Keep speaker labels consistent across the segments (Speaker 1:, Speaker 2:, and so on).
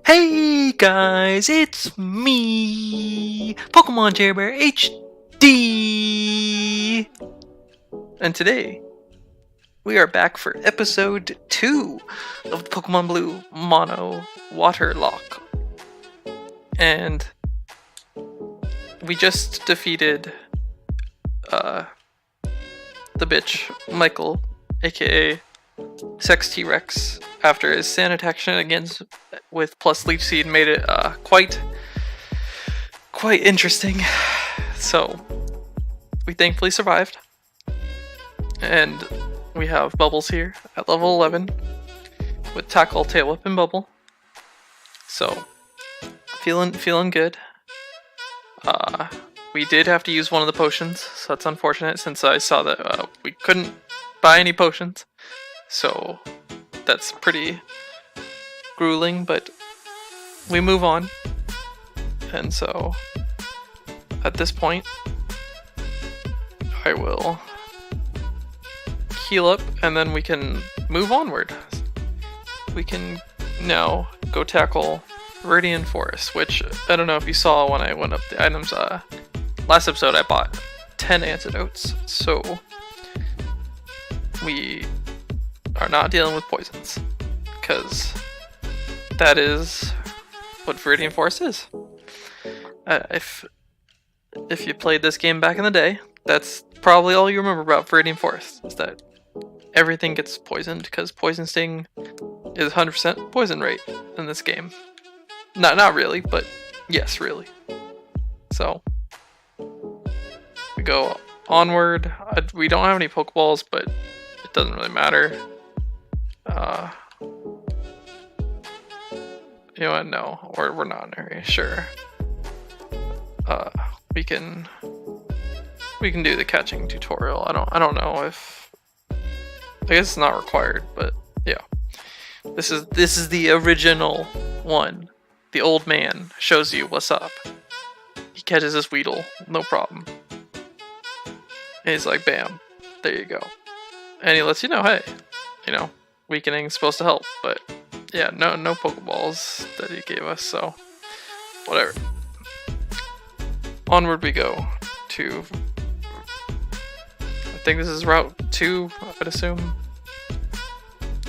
Speaker 1: Hey guys, it's me, Pokemon Jailbreak HD! And today, we are back for episode 2 of the Pokemon Blue Mono Waterlocke. And we just defeated the bitch, Michael, aka Sex T-Rex, after his sand attack shenanigans with plus Leech Seed made it quite interesting. So we thankfully survived, and we have Bubbles here at level 11 with Tackle, Tail Whip, and Bubble. So feeling good. We did have to use one of the potions, so that's unfortunate since I saw that we couldn't buy any potions. So that's pretty grueling, but we move on. And so at this point, I will heal up and then we can move onward. We can now go tackle Viridian Forest, which I don't know if you saw when I went up the items. Last episode I bought 10 antidotes, so we are not dealing with poisons, because that is what Viridian Forest is. If you played this game back in the day, that's probably all you remember about Viridian Forest, is that everything gets poisoned, because Poison Sting is 100% poison rate in this game. Not really, but yes, really. So we go onward. We don't have any Pokeballs, but it doesn't really matter. You know what? No, we're not in a hurry. Sure. We can do the catching tutorial. I don't know if, I guess it's not required, but yeah. This is the original one. The old man shows you what's up. He catches his Weedle, no problem. And he's like, bam, there you go. And he lets you know, hey, weakening is supposed to help, but yeah, no Pokeballs that he gave us, so whatever. Onward we go to, I think this is Route 2, I would assume.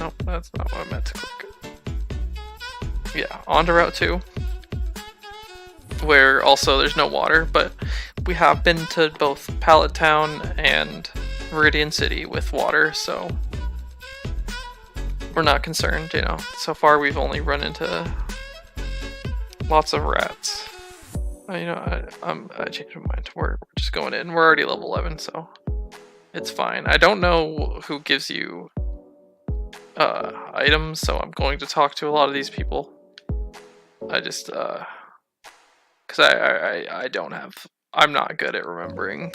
Speaker 1: Nope, that's not what I meant to click. Yeah, on to Route 2, where also there's no water, but we have been to both Pallet Town and Viridian City with water, so we're not concerned, So far we've only run into lots of rats. I changed my mind. We're just going in. We're already level 11, so it's fine. I don't know who gives you items, so I'm going to talk to a lot of these people. I just, because I'm not good at remembering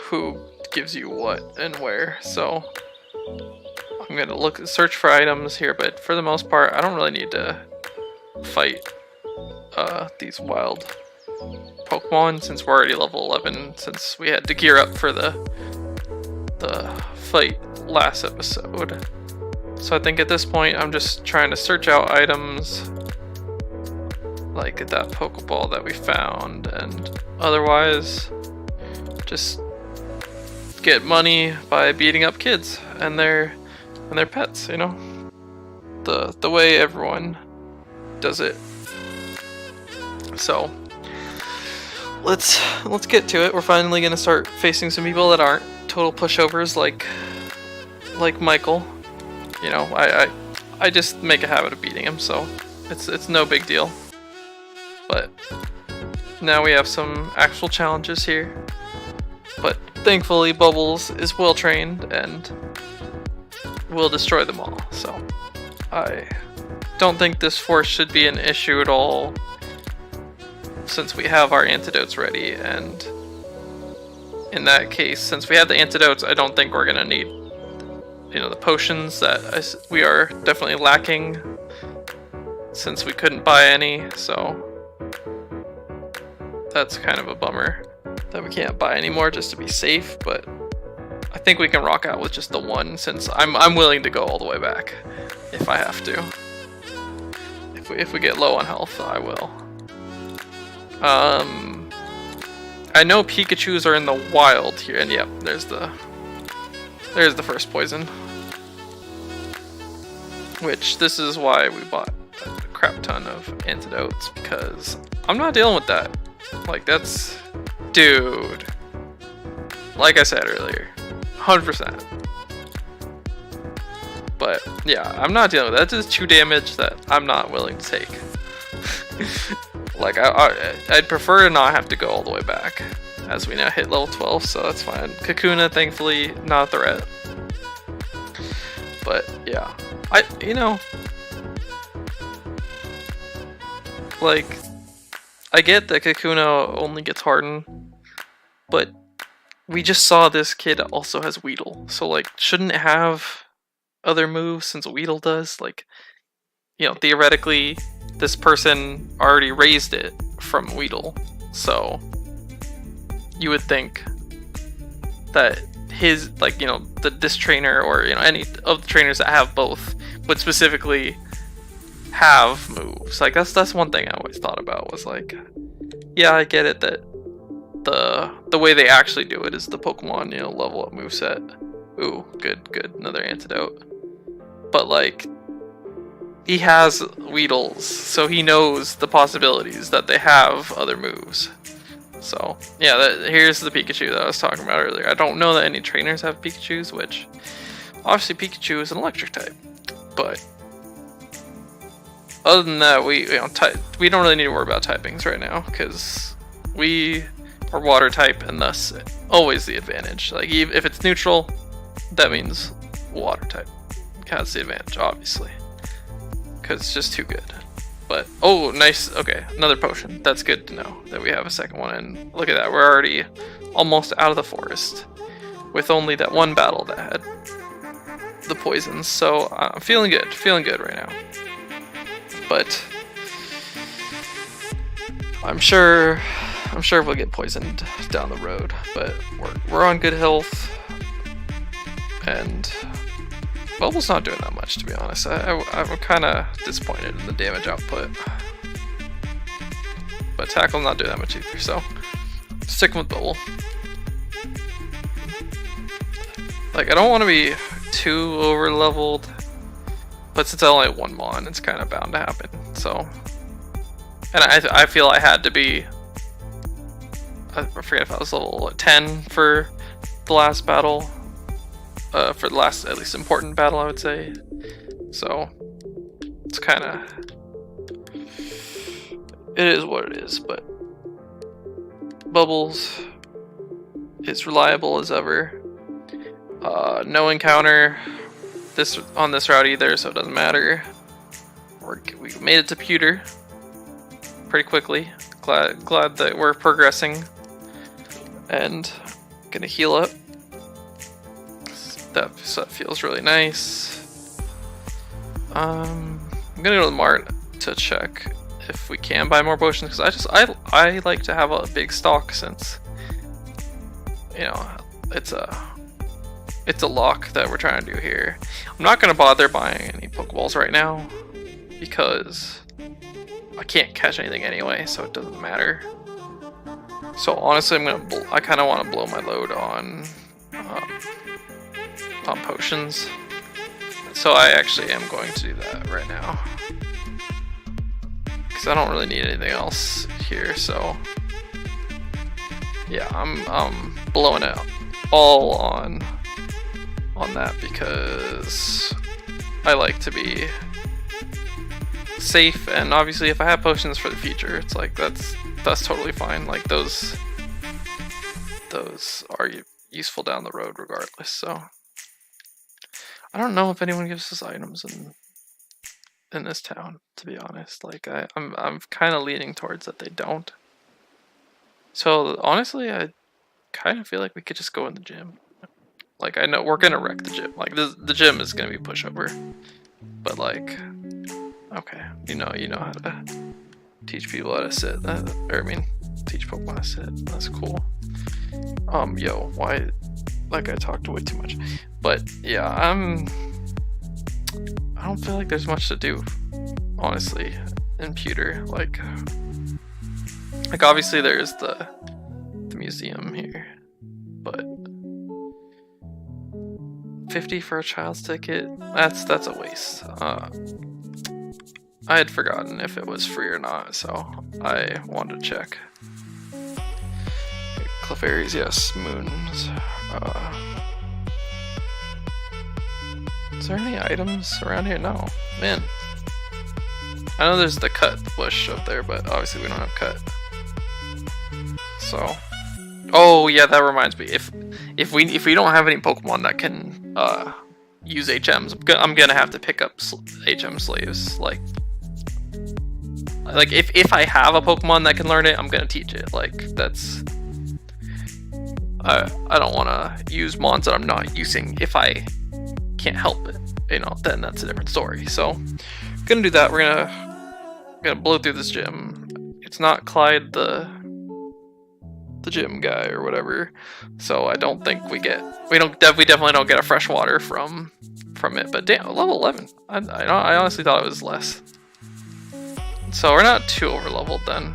Speaker 1: who gives you what and where, so I'm gonna search for items here, but for the most part, I don't really need to fight these wild Pokemon since we're already level 11, since we had to gear up for the fight last episode. So I think at this point, I'm just trying to search out items like that Pokeball that we found, and otherwise just get money by beating up kids and their pets, the way everyone does it. So let's get to it. We're finally gonna start facing some people that aren't total pushovers like Michael. I just make a habit of beating him, so it's no big deal. But now we have some actual challenges here. But thankfully Bubbles is well trained and will destroy them all, so I don't think this force should be an issue at all, since we have our antidotes ready. And in that case, since we have the antidotes, I don't think we're gonna need the potions that we are definitely lacking, since we couldn't buy any, so that's kind of a bummer that we can't buy any more just to be safe. But I think we can rock out with just the one, since I'm willing to go all the way back if I have to. if we get low on health, I will. I know Pikachus are in the wild here, and yep, there's the first poison. Which, this is why we bought a crap ton of antidotes, because I'm not dealing with that. Like, that's... Dude. Like I said earlier, 100%. But, yeah, I'm not dealing with that. That is 2 damage that I'm not willing to take. Like, I'd prefer to not have to go all the way back, as we now hit level 12, so that's fine. Kakuna, thankfully, not a threat. But, yeah. You know, like, I get that Kakuna only gets hardened, but we just saw this kid also has Weedle, so, like, shouldn't it have other moves since Weedle does? Like, you know, theoretically, this person already raised it from Weedle, so you would think that his, like, you know, this trainer, or, you know, any of the trainers that have both would specifically have moves. Like, that's one thing I always thought about, was like, yeah, I get it that the way they actually do it is the Pokemon, you know, level up moveset. Ooh, good, another antidote. But, like, he has Weedles, so he knows the possibilities that they have other moves. So, yeah, here's the Pikachu that I was talking about earlier. I don't know that any trainers have Pikachus, which, obviously Pikachu is an electric type. But, other than that, we don't really need to worry about typings right now, because we are water type, and thus, always the advantage. Like, if it's neutral, that means water type has the advantage, obviously. Because it's just too good. But, oh, nice. Okay, another potion. That's good to know that we have a second one. And look at that, we're already almost out of the forest with only that one battle that had the poisons. So I'm feeling good right now. But I'm sure we'll get poisoned down the road. But we're on good health, and Bubble's not doing that much, to be honest. I'm kind of disappointed in the damage output. But Tackle's not doing that much either, so sticking with Bubble. Like, I don't want to be too over leveled, but since I only have 1 Mon, it's kind of bound to happen. So, and I feel I had to be, I forget if I was level 10 for the last battle. For the last, at least, important battle, I would say. So, it's kind of... It is what it is, but... Bubbles is reliable as ever. No encounter on this route either, so it doesn't matter. We made it to Pewter pretty quickly. Glad that we're progressing. And gonna heal up. That feels really nice. I'm gonna go to the mart to check if we can buy more potions, because I like to have a big stock, since, you know, it's a lock that we're trying to do here. I'm not gonna bother buying any Pokeballs right now because I can't catch anything anyway, so it doesn't matter. So honestly, I kind of want to blow my load on potions. So I actually am going to do that right now, because I don't really need anything else here. So yeah, I'm blowing it all on that, because I like to be safe, and obviously if I have potions for the future, it's like that's totally fine. Like those are useful down the road regardless. So I don't know if anyone gives us items in this town, to be honest. Like I'm kind of leaning towards that they don't. So honestly, I kind of feel like we could just go in the gym. Like, I know we're gonna wreck the gym. Like the gym is gonna be pushover, but like, okay, you know how to teach people how to sit. Teach Pokemon how to sit. That's cool. Yo, why? Like, I talked way too much. But yeah, I don't feel like there's much to do, honestly. in Pewter. Like obviously there's the museum here, but 50 for a child's ticket, that's a waste. I had forgotten if it was free or not, so I wanted to check. Clefairies, yes. Moons. Is there any items around here? No. Man. I know there's the cut bush up there, but obviously we don't have cut. So. Oh yeah, that reminds me. If we don't have any Pokemon that can use HMs, I'm gonna have to pick up HM slaves. Like if I have a Pokemon that can learn it, I'm gonna teach it. Like that's. I don't want to use mons that I'm not using if I can't help it. You know, then that's a different story. So, gonna do that. We're gonna blow through this gym. It's not Clyde the gym guy or whatever. So I don't think we definitely don't get a fresh water from it. But damn, level 11. I honestly thought it was less. So we're not too over leveled then.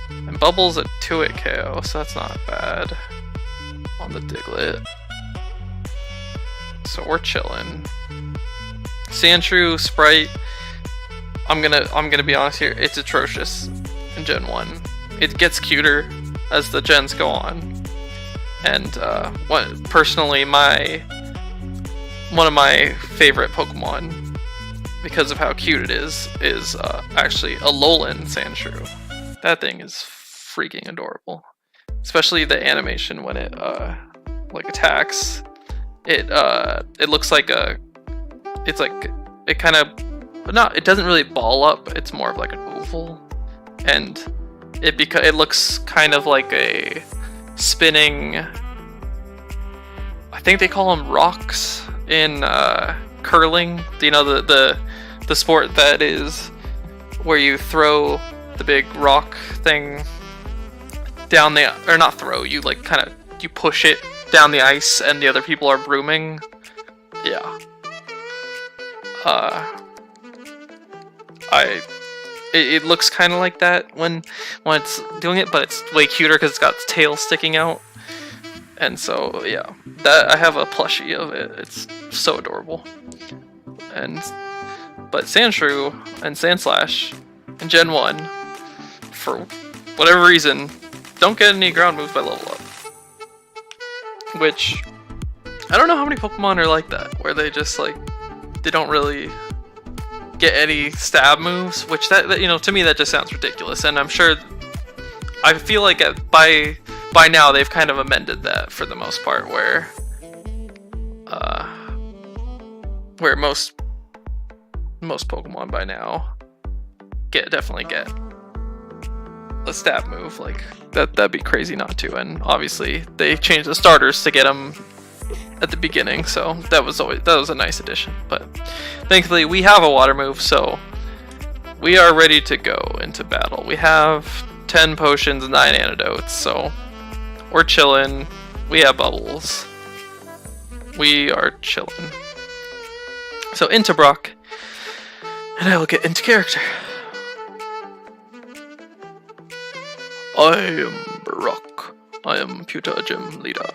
Speaker 1: And Bubble's a 2-hit KO, so that's not bad. On the Diglett. So we're chilling. Sandshrew, Sprite, I'm gonna be honest here, it's atrocious in Gen 1. It gets cuter as the gens go on. And personally one of my favorite Pokemon, because of how cute it is actually Alolan Sandshrew. That thing is freaking adorable. Especially the animation when it like attacks. It looks like it doesn't really ball up, it's more of like an oval, and it looks kind of like a spinning, I think they call them rocks in curling. Do you know the sport that is where you throw the big rock thing down the, or not throw, you like you push it down the ice and the other people are brooming? Yeah. It looks kind of like that when it's doing it, but it's way cuter because it's got its tail sticking out. And so yeah, that I have a plushie of it. It's so adorable. But Sandshrew and Sandslash in Gen 1, for whatever reason, don't get any ground moves by level up. Which, I don't know how many Pokemon are like that, where they just they don't really get any stab moves, which that you know, to me that just sounds ridiculous, and I'm sure, I feel like by now they've kind of amended that for the most part, where most Pokemon by now definitely get a stab move. Like that'd be crazy not to, and obviously they changed the starters to get them at the beginning, so that was a nice addition. But thankfully we have a water move, so we are ready to go into battle. We have 10 potions, 9 antidotes, so we're chilling. We have bubbles. We are chilling. So into Brock, and I will get into character. I am Brock. I am Pewter Gym Leader.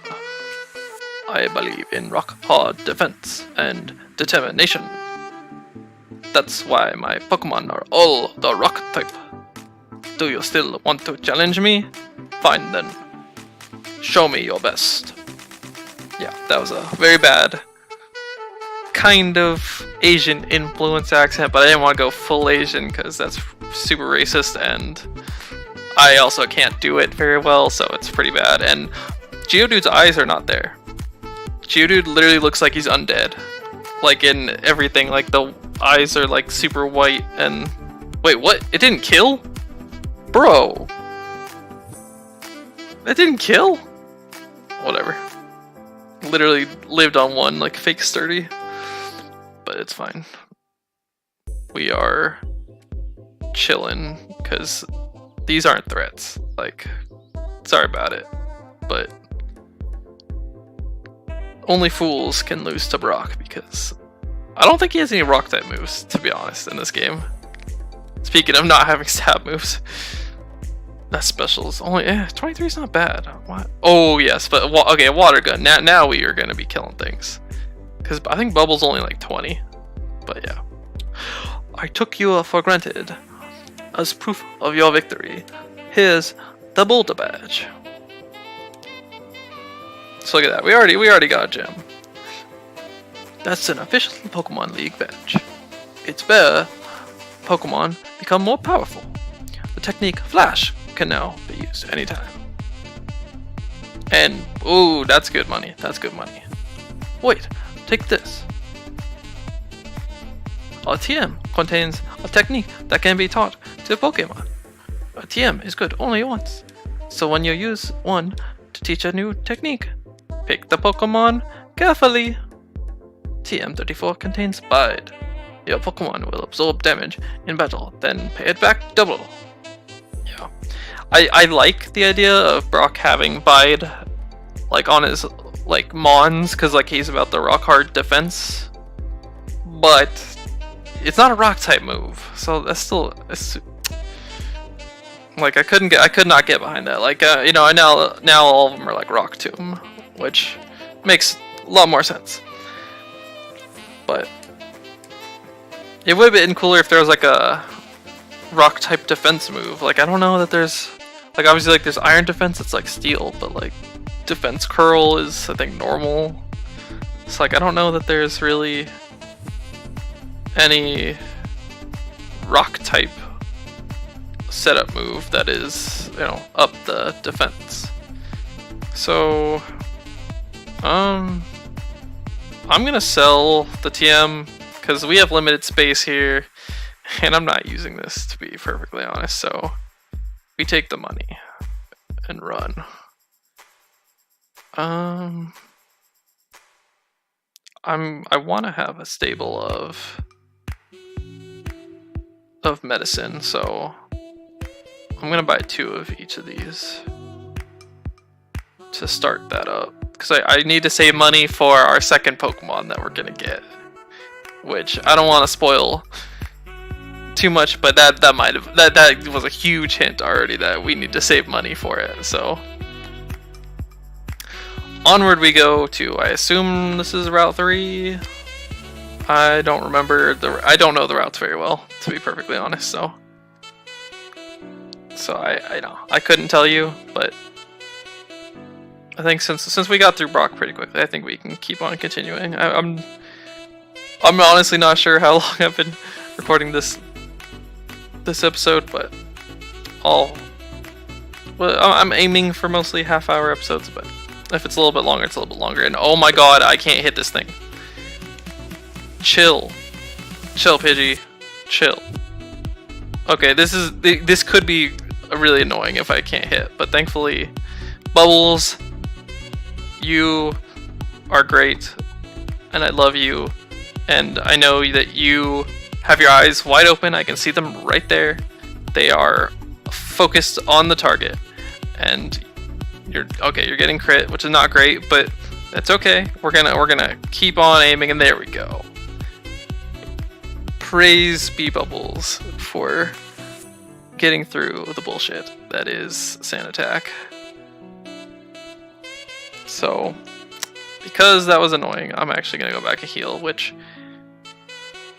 Speaker 1: I believe in rock hard defense and determination. That's why my Pokemon are all the rock type. Do you still want to challenge me? Fine then. Show me your best. Yeah, that was a very bad kind of Asian influence accent, but I didn't want to go full Asian because that's super racist, and I also can't do it very well, so it's pretty bad. And Geodude's eyes are not there. Geodude literally looks like he's undead. Like in everything, like the eyes are like super white and... Wait, what? It didn't kill? Bro! It didn't kill? Whatever. Literally lived on one, like fake sturdy. But it's fine. We are chilling, because these aren't threats. Like, sorry about it, but only fools can lose to Brock, because I don't think he has any rock type moves, to be honest, in this game. Speaking of not having stab moves. That special is only 23 is not bad. What? Oh yes, but okay, water gun. Now we are gonna be killing things. Because I think bubble's only like 20. But yeah. I took you for granted. As proof of your victory, here's the Boulder Badge. So look at that. We already got a gem. That's an official Pokemon League badge. Its bearer Pokemon become more powerful. The technique Flash can now be used anytime. And ooh, that's good money. That's good money. Wait, take this. A TM contains a technique that can be taught to Pokemon. A TM is good only once, so when you use one to teach a new technique, pick the Pokemon carefully. TM34 contains Bide. Your Pokemon will absorb damage in battle, then pay it back double. Yeah, I like the idea of Brock having Bide, like on his like Mons, because like he's about the rock hard defense, but it's not a rock type move, so that's still like I could not get behind that. Like you know, now all of them are like Rock Tomb, which makes a lot more sense. But it would have been cooler if there was like a rock type defense move. Like I don't know that there's like obviously like there's iron defense, it's like steel, but like defense curl is I think normal. It's like I don't know that there's really any rock type setup move that is, you know, up the defense. So I'm gonna sell the TM because we have limited space here and I'm not using this, to be perfectly honest, so we take the money and run. I want to have a stable of medicine, so I'm gonna buy 2 of each of these to start that up, because I need to save money for our second Pokemon that we're gonna get, which I don't want to spoil too much, but that was a huge hint already that we need to save money for it. So onward we go to, I assume this is Route 3. I don't remember I don't know the routes very well, to be perfectly honest, so I know I couldn't tell you, but I think since we got through Brock pretty quickly, I think we can keep on continuing. I'm honestly not sure how long I've been recording this episode, but I'm aiming for mostly half-hour episodes, but if it's a little bit longer, it's a little bit longer. And oh my god, I can't hit this thing. Chill, Pidgey, chill. Okay, this could be really annoying if I can't hit, but thankfully, Bubbles, you are great, and I love you, and I know that you have your eyes wide open. I can see them right there. They are focused on the target, and you're getting crit, which is not great, but that's okay. We're gonna keep on aiming, and there we go. Praise be Bubbles for getting through the bullshit that is Sand Attack. So, because that was annoying, I'm actually gonna go back and heal, which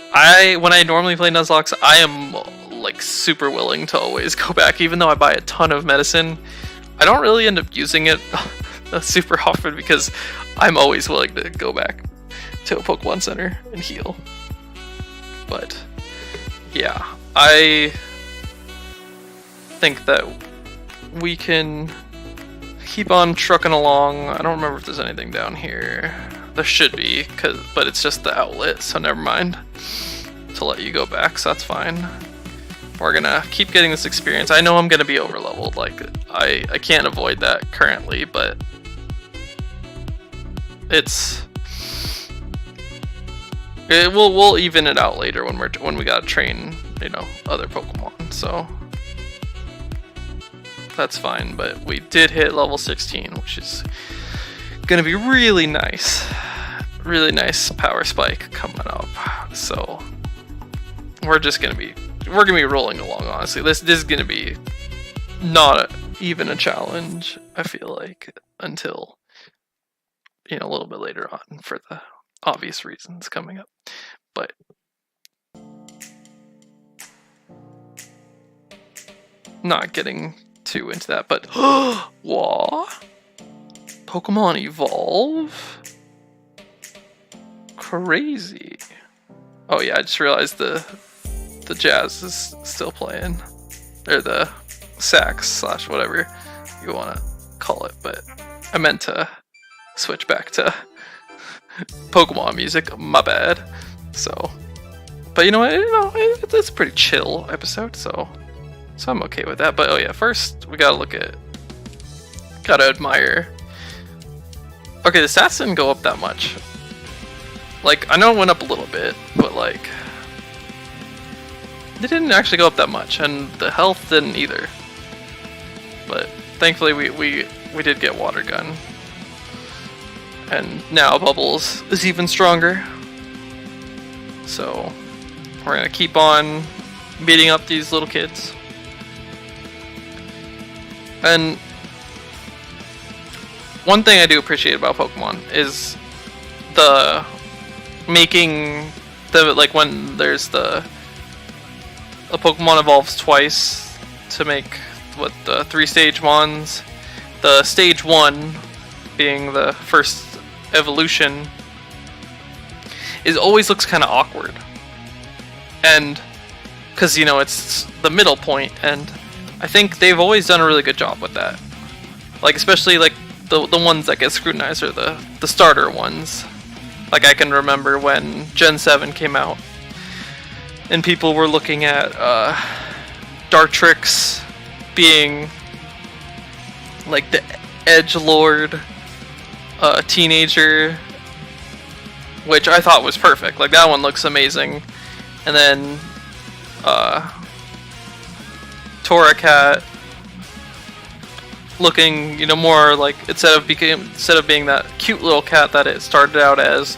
Speaker 1: when I normally play Nuzlocke, I am like super willing to always go back, even though I buy a ton of medicine. I don't really end up using it super often because I'm always willing to go back to a Pokemon Center and heal. But yeah, I think that we can keep on trucking along. I don't remember if there's anything down here. There should be, but it's just the outlet, so never mind to let you go back, so that's fine. We're gonna keep getting this experience. I know I'm gonna be over leveled, like I can't avoid that currently, but we'll even it out later when we gotta train, you know, other Pokemon, so that's fine. But we did hit level 16, which is gonna be really nice power spike coming up, so we're just gonna be we're gonna be rolling along. Honestly, this is gonna be not even a challenge. I feel like until a little bit later on for the obvious reasons coming up, but. Not getting too into that, but what? Pokemon evolve? Crazy. Oh yeah, I just realized the jazz is still playing, or the sax / whatever you want to call it, but I meant to switch back to Pokemon music. My bad. So, but it's a pretty chill episode, so I'm okay with that. But oh yeah, first we gotta admire. Okay, the stats didn't go up that much. Like, I know it went up a little bit, but like, they didn't actually go up that much, and the health didn't either. But thankfully we did get Water Gun. And now Bubbles is even stronger. So we're gonna keep on beating up these little kids. And one thing I do appreciate about Pokemon is the making the, like, when there's a Pokemon evolves twice to make what the 3-stage Mons. The stage 1 being the first evolution always looks kind of awkward, and because it's the middle point, and I think they've always done a really good job with that. Like, especially like the ones that get scrutinized are the starter ones. Like, I can remember when Gen 7 came out and people were looking at Dartrix being like the edgelord teenager, which I thought was perfect. Like, that one looks amazing. And then Torracat looking, more like, instead of being that cute little cat that it started out as,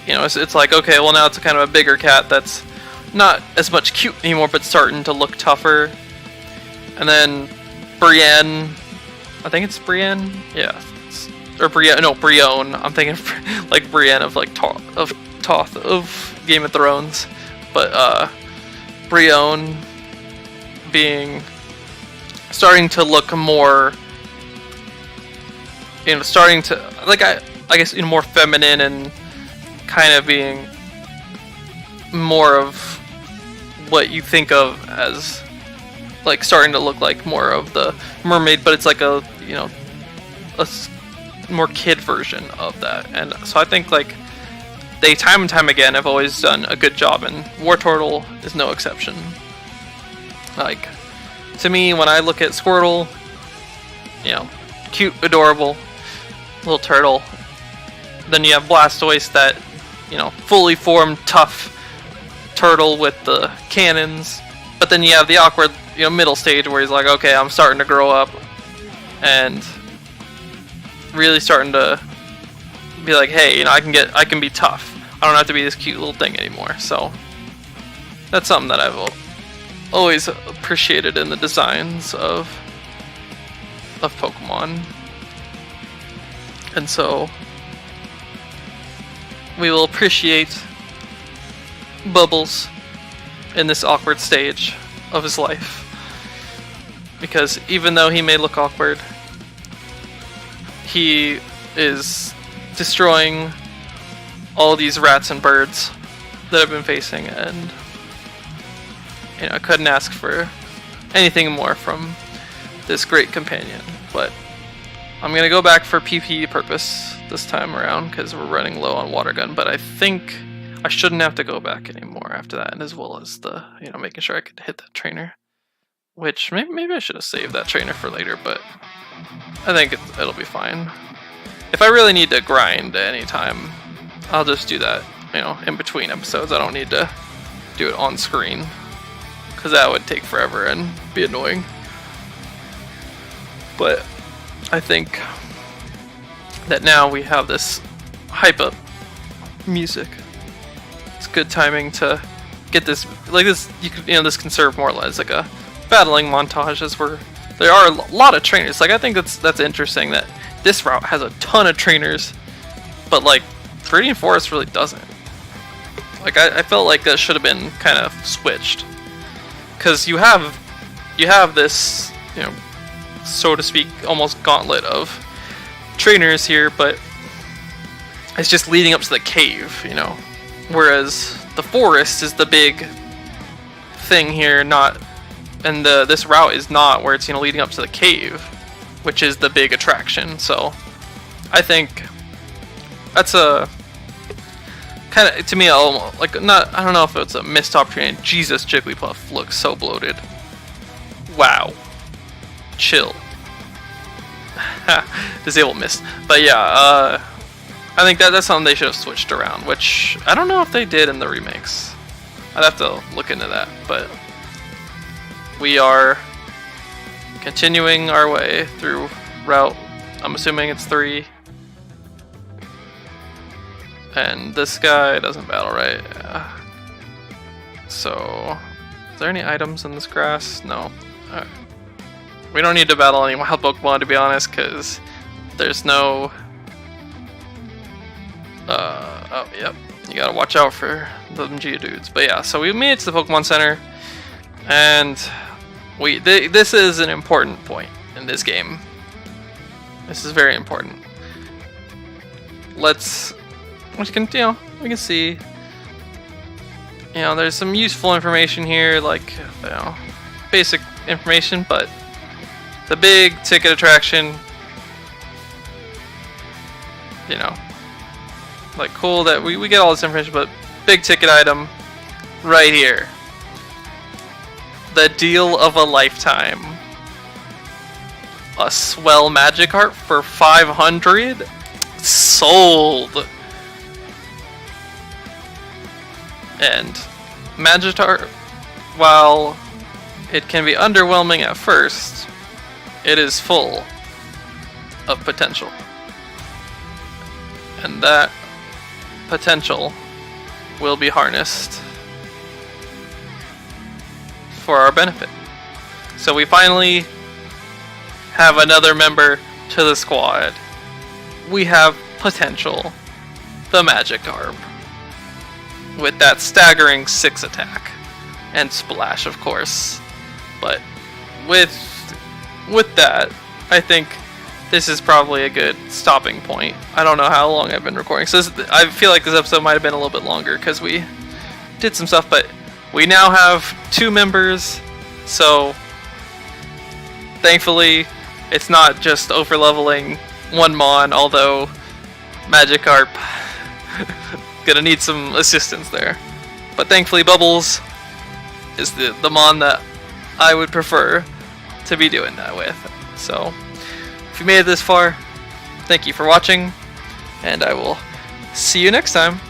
Speaker 1: it's like, okay, well, now it's kind of a bigger cat that's not as much cute anymore, but starting to look tougher. And then Brienne, I think it's Brienne, yeah, or Brienne, no, Brienne. I'm thinking of, like, Brienne of like Toth of Game of Thrones, but Brienne being starting to look more, starting to, like, I guess, more feminine, and kind of being more of what you think of as, like, starting to look like more of the mermaid, but it's like a more kid version of that. And so I think, like, they time and time again have always done a good job, and Wartortle is no exception. Like, to me, when I look at Squirtle, cute, adorable little turtle. Then you have Blastoise, that, fully formed, tough turtle with the cannons. But then you have the awkward, middle stage where he's like, okay, I'm starting to grow up, and really starting to be like, hey, I can be tough. I don't have to be this cute little thing anymore. So that's something that I've always appreciated in the designs of Pokemon. And so we will appreciate Bubbles in this awkward stage of his life, because even though he may look awkward, he is destroying all these rats and birds that I've been facing, and I couldn't ask for anything more from this great companion. But I'm gonna go back for PP purpose this time around because we're running low on Water Gun, but I think I shouldn't have to go back anymore after that, and as well as the making sure I could hit that trainer, which maybe I should have saved that trainer for later, but I think it'll be fine. If I really need to grind at any time, I'll just do that, in between episodes. I don't need to do it on screen, because that would take forever and be annoying. But I think that now we have this hype up music, it's good timing to get this like this. This can serve more as like a battling montage, as there are a lot of trainers. Like I think that's interesting that this route has a ton of trainers, but like Viridian Forest really doesn't. Like I felt like that should have been kind of switched, because you have this, so to speak, almost gauntlet of trainers here, but it's just leading up to the cave, whereas the forest is the big thing here, and this route is not, where it's leading up to the cave, which is the big attraction. So I think that's a kind of, to me, like, not, I don't know if it's a missed opportunity. Jesus, Jigglypuff looks so bloated. Wow. Chill. Disable mist. But yeah, I think that's something they should have switched around, which I don't know if they did in the remakes. I'd have to look into that, but we are continuing our way through route, I'm assuming it's 3. And this guy doesn't battle, right? Yeah. So, is there any items in this grass? No. Alright. We don't need to battle any wild Pokemon, to be honest, because there's no... oh, yep. You gotta watch out for the Geodudes. But yeah, so we made it to the Pokemon Center, and this is an important point in this game. This is very important. We can see, there's some useful information here, like, basic information, but the big ticket attraction, like, cool that we get all this information, but big ticket item right here. The deal of a lifetime. A swell Magikarp for 500? Sold! And Magikarp, while it can be underwhelming at first, it is full of potential. And that potential will be harnessed for our benefit. So we finally have another member to the squad. We have potential, the Magikarp, with that staggering 6 attack and splash, of course. But with that, I think this is probably a good stopping point. I don't know how long I've been recording, so I feel like this episode might have been a little bit longer because we did some stuff, but we now have 2 members, so thankfully it's not just overleveling one Mon, although Magikarp gonna need some assistance there. But thankfully Bubbles is the Mon that I would prefer to be doing that with. So if you made it this far, thank you for watching, and I will see you next time.